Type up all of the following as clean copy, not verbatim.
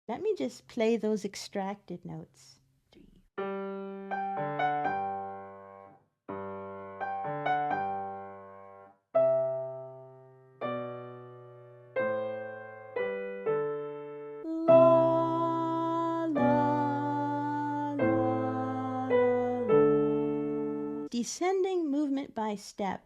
Let me just play those extracted notes. La, la, la, la, la. Descending movement by step.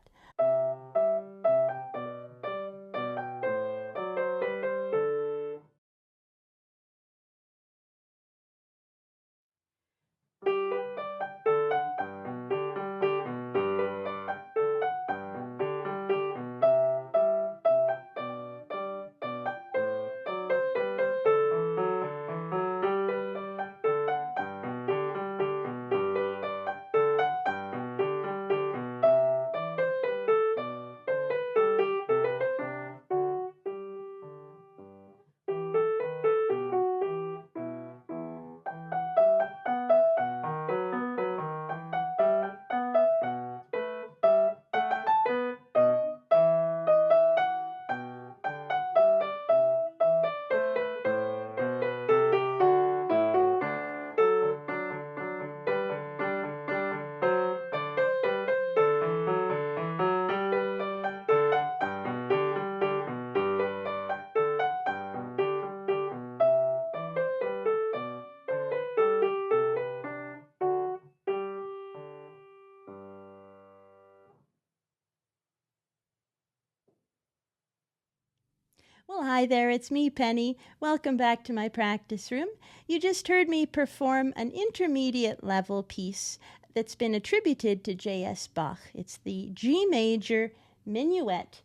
Well, hi there, it's me, Penny. Welcome back to my practice room. You just heard me perform an intermediate level piece that's been attributed to J.S. Bach. It's the G major minuet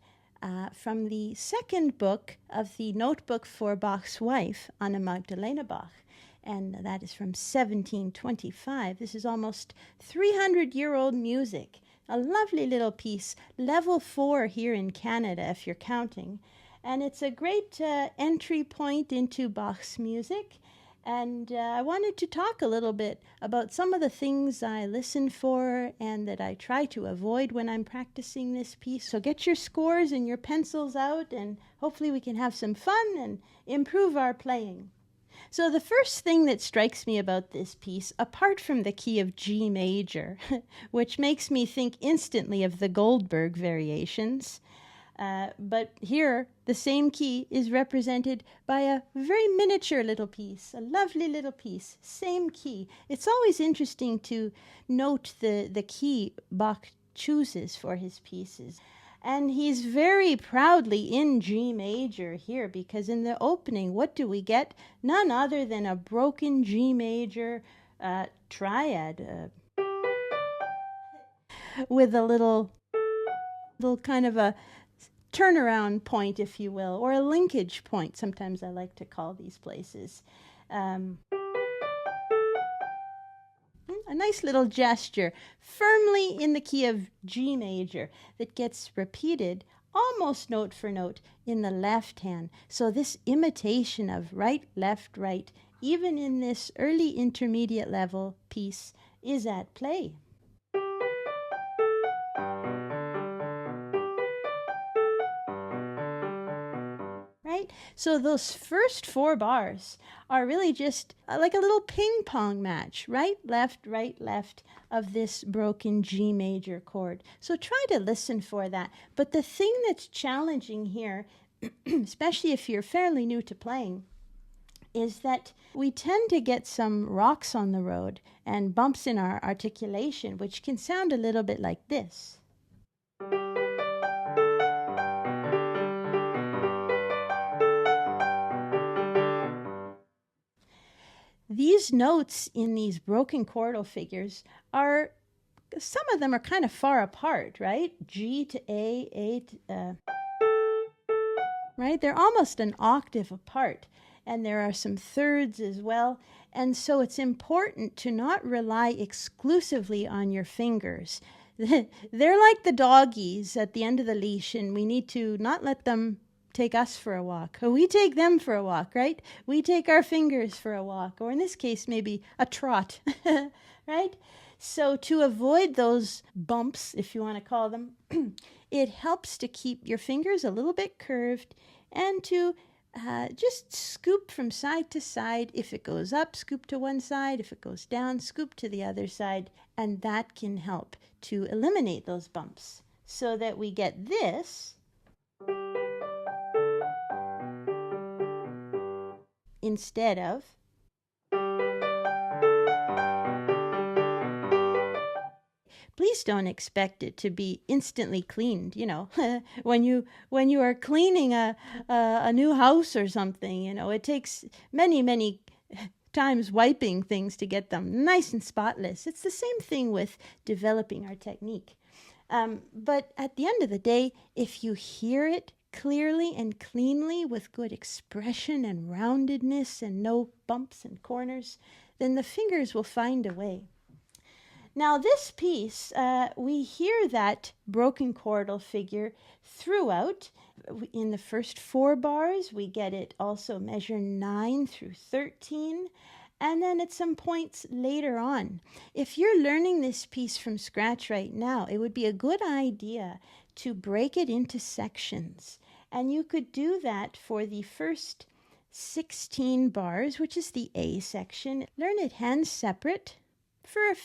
from the second book of the Notebook for Bach's wife, Anna Magdalena Bach. And that is from 1725. This is almost 300-year-old music. A lovely little piece, level 4 here in Canada, if you're counting. And it's a great entry point into Bach's music. And I wanted to talk a little bit about some of the things I listen for and that I try to avoid when I'm practicing this piece. So get your scores and your pencils out, and hopefully we can have some fun and improve our playing. So the first thing that strikes me about this piece, apart from the key of G major, which makes me think instantly of the Goldberg variations, but here, the same key is represented by a very miniature little piece, a lovely little piece, same key. It's always interesting to note the key Bach chooses for his pieces. And he's very proudly in G major here, because in the opening, what do we get? None other than a broken G major triad with a little kind of a turnaround point, if you will, or a linkage point. Sometimes I like to call these places. A nice little gesture, firmly in the key of G major, that gets repeated almost note for note in the left hand. So this imitation of right, left, right, even in this early intermediate level piece, is at play. Right? So those first 4 bars are really just like a little ping pong match, right, left, of this broken G major chord. So try to listen for that. But the thing that's challenging here, especially if you're fairly new to playing, is that we tend to get some rocks on the road and bumps in our articulation, which can sound a little bit like this. These notes in these broken chordal figures are, some of them are kind of far apart, right? G to A to, right? They're almost an octave apart. And there are some thirds as well. And so it's important to not rely exclusively on your fingers. They're like the doggies at the end of the leash, and we need to not let them take us for a walk. We take them for a walk, right? We take our fingers for a walk, or in this case, maybe a trot, right? So to avoid those bumps, if you want to call them, it helps to keep your fingers a little bit curved and to just scoop from side to side. If it goes up, scoop to one side. If it goes down, scoop to the other side. And that can help to eliminate those bumps so that we get this instead of please don't expect it to be instantly cleaned, when you are cleaning a new house or something, it takes many times wiping things to get them nice and spotless. It's the same thing with developing our technique. But at the end of the day, if you hear it clearly and cleanly with good expression and roundedness and no bumps and corners, then the fingers will find a way. Now this piece, we hear that broken chordal figure throughout. In the first 4 bars, we get it also measure 9 through 13, and then at some points later on. If you're learning this piece from scratch right now, it would be a good idea to break it into sections. And you could do that for the first 16 bars, which is the A section. Learn it hand separate for a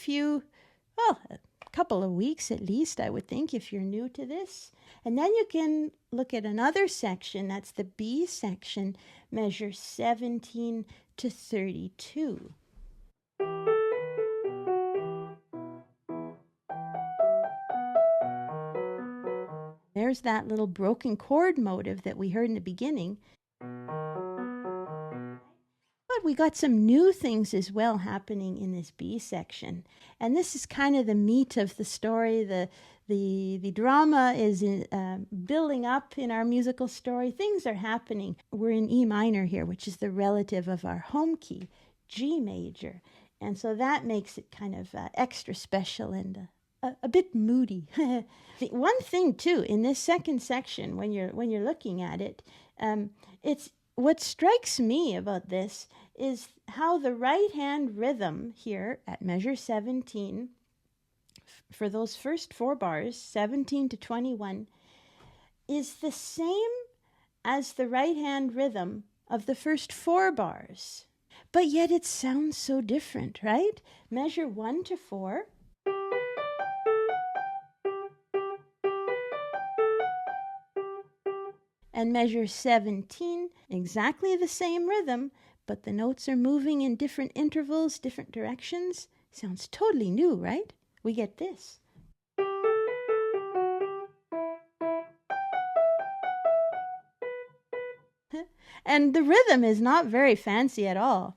couple of weeks at least, I would think, if you're new to this. And then you can look at another section, that's the B section, measure 17 to 32. There's that little broken chord motive that we heard in the beginning. But we got some new things as well happening in this B section. And this is kind of the meat of the story. The drama is building up in our musical story. Things are happening. We're in E minor here, which is the relative of our home key, G major. And so that makes it kind of extra special and a bit moody. One thing too, in this second section, when you're looking at it, it's what strikes me about this is how the right hand rhythm here at measure 17, for those first 4 bars, 17 to 21, is the same as the right hand rhythm of the first 4 bars. But yet it sounds so different, right? Measure 1 to 4. And measure 17, exactly the same rhythm, but the notes are moving in different intervals, different directions. Sounds totally new, right? We get this. And the rhythm is not very fancy at all.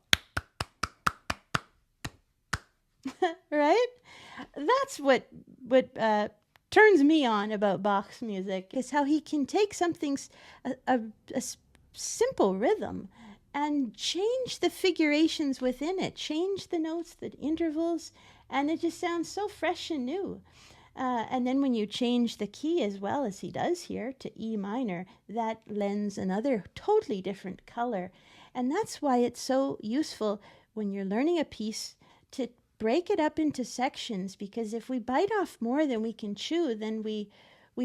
Right? That's what turns me on about Bach's music, is how he can take something, a simple rhythm, and change the figurations within it, change the notes, the intervals, and it just sounds so fresh and new. And then when you change the key as well as he does here to E minor, that lends another totally different color. And that's why it's so useful when you're learning a piece to break it up into sections, because if we bite off more than we can chew, then we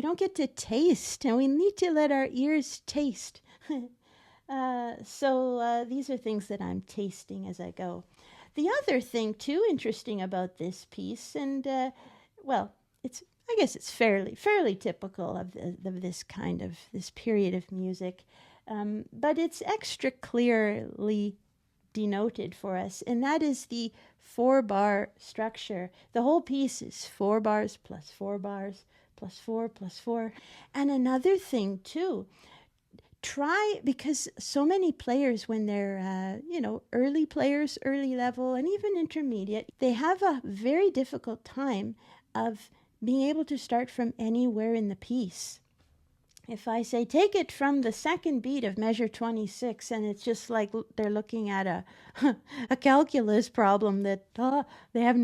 don't get to taste, and we need to let our ears taste. So these are things that I'm tasting as I go. The other thing too interesting about this piece, and I guess it's fairly typical of this period of music, but it's extra clearly denoted for us, and that is the 4-bar structure. The whole piece is 4 bars plus 4 bars plus 4 plus 4. And another thing too, because so many players, when they're early players, early level, and even intermediate, they have a very difficult time of being able to start from anywhere in the piece. If I say, take it from the second beat of measure 26, and it's just like they're looking at a calculus problem that they have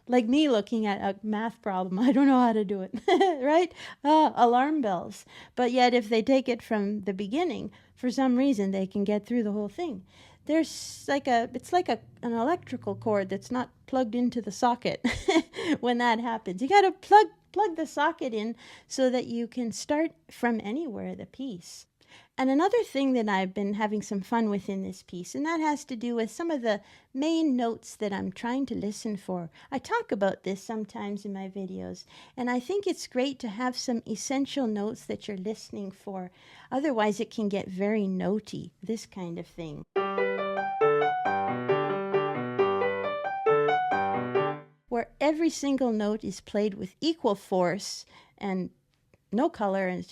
like me looking at a math problem. I don't know how to do it, right? Alarm bells. But yet if they take it from the beginning, for some reason they can get through the whole thing. It's like an electrical cord that's not plugged into the socket when that happens. You got to plug the socket in so that you can start from anywhere the piece. And another thing that I've been having some fun with in this piece, and that has to do with some of the main notes that I'm trying to listen for. I talk about this sometimes in my videos, and I think it's great to have some essential notes that you're listening for. Otherwise, it can get very notey, this kind of thing. Where every single note is played with equal force and no color, and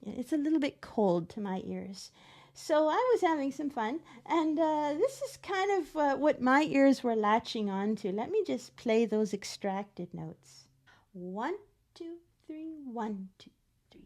it's a little bit cold to my ears. So I was having some fun, and this is kind of what my ears were latching on to. Let me just play those extracted notes. 1, 2, 3, 1, 2, 3.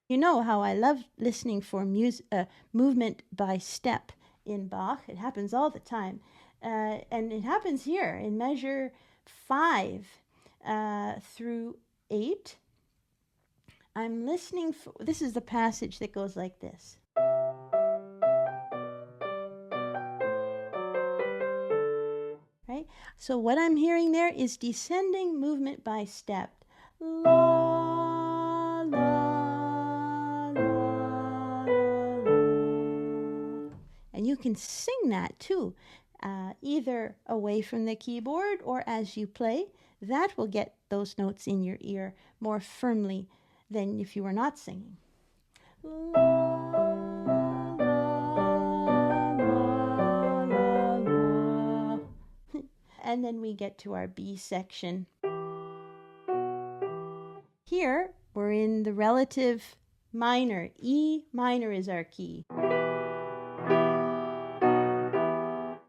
You know how I love listening for movement by step in Bach. It happens all the time. And it happens here in measure 5 through 8. I'm listening for, this is the passage that goes like this. Right? So what I'm hearing there is descending movement by step. La, la, la, la. And you can sing that too, either away from the keyboard or as you play. That will get those notes in your ear more firmly than if you were not singing. La, la, la, la. And then we get to our B section. Here, we're in the relative minor. E minor is our key.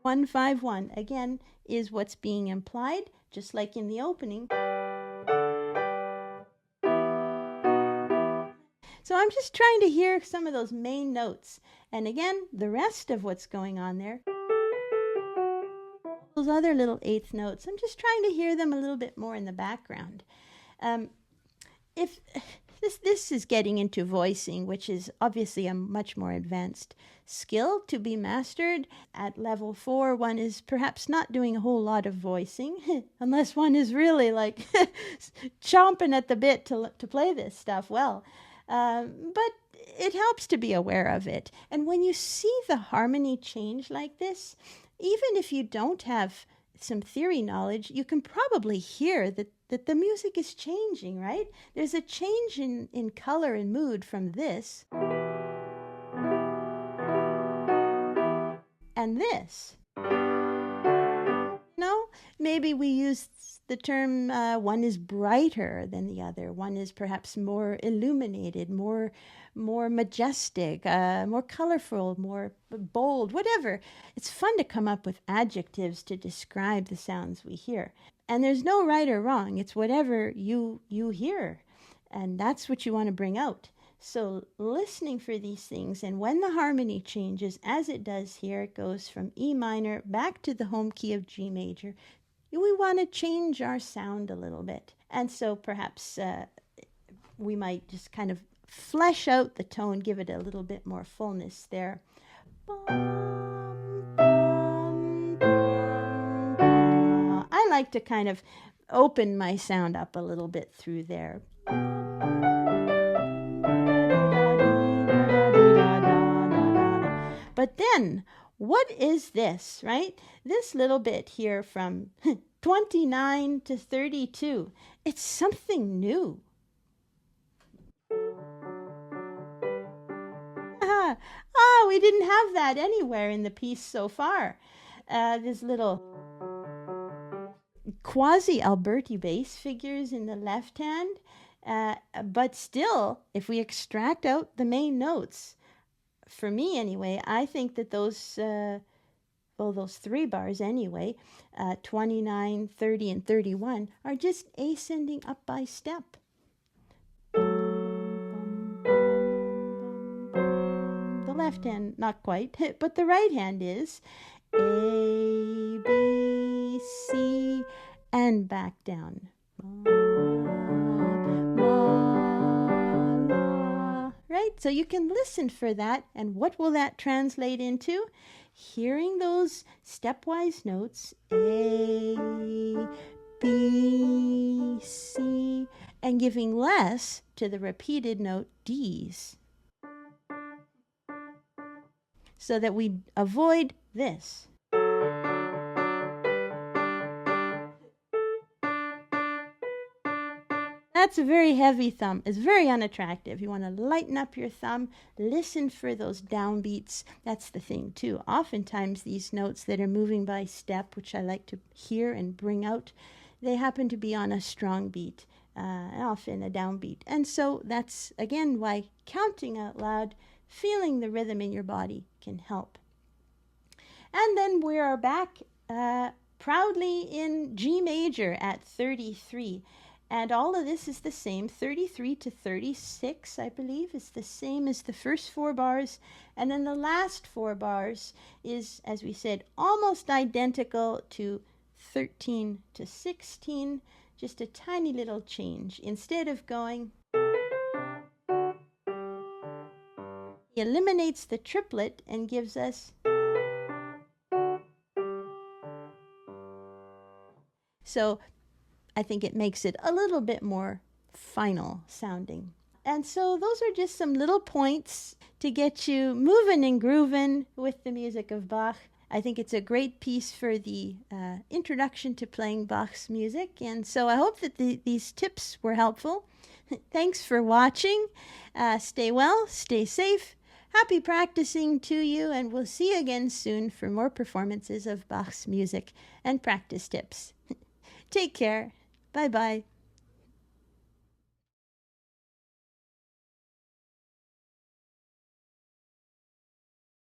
151, again, is what's being implied, just like in the opening. So I'm just trying to hear some of those main notes. And again, the rest of what's going on there, those other little eighth notes, I'm just trying to hear them a little bit more in the background. If this is getting into voicing, which is obviously a much more advanced skill to be mastered. At level 4, one is perhaps not doing a whole lot of voicing, unless one is really like chomping at the bit to play this stuff well. But it helps to be aware of it. And when you see the harmony change like this, even if you don't have some theory knowledge, you can probably hear that the music is changing, right? There's a change in color and mood from this and this. No, maybe we use the term one is brighter than the other. One is perhaps more illuminated, more majestic, more colorful, more bold, whatever. It's fun to come up with adjectives to describe the sounds we hear. And there's no right or wrong. It's whatever you hear. And that's what you want to bring out. So listening for these things, and when the harmony changes, as it does here, it goes from E minor back to the home key of G major. We want to change our sound a little bit. And so perhaps we might just kind of flesh out the tone, give it a little bit more fullness there. I like to kind of open my sound up a little bit through there. But then, what is this, right? This little bit here from 29 to 32, it's something new. We didn't have that anywhere in the piece so far. This little quasi-Alberti bass figures in the left hand, but still, if we extract out the main notes, for me anyway, I think that those three bars anyway, 29, 30, and 31, are just ascending up by step. The left hand, not quite, but the right hand is A, B, C, and back down. Right? So you can listen for that, and what will that translate into? Hearing those stepwise notes, A, B, C, and giving less to the repeated note D's, so that we avoid this. That's a very heavy thumb. It's very unattractive. You want to lighten up your thumb, listen for those downbeats. That's the thing too. Oftentimes these notes that are moving by step, which I like to hear and bring out, they happen to be on a strong beat, often a downbeat. And so that's, again, why counting out loud, feeling the rhythm in your body can help. And then we are back proudly in G major at 33. And all of this is the same. 33 to 36, I believe, is the same as the first 4 bars. And then the last 4 bars is, as we said, almost identical to 13 to 16, just a tiny little change. Instead of going, he eliminates the triplet and gives us. So I think it makes it a little bit more final sounding. And so those are just some little points to get you moving and grooving with the music of Bach. I think it's a great piece for the introduction to playing Bach's music. And so I hope that these tips were helpful. Thanks for watching. Stay well, stay safe. Happy practicing to you, and we'll see you again soon for more performances of Bach's music and practice tips. Take care. Bye-bye.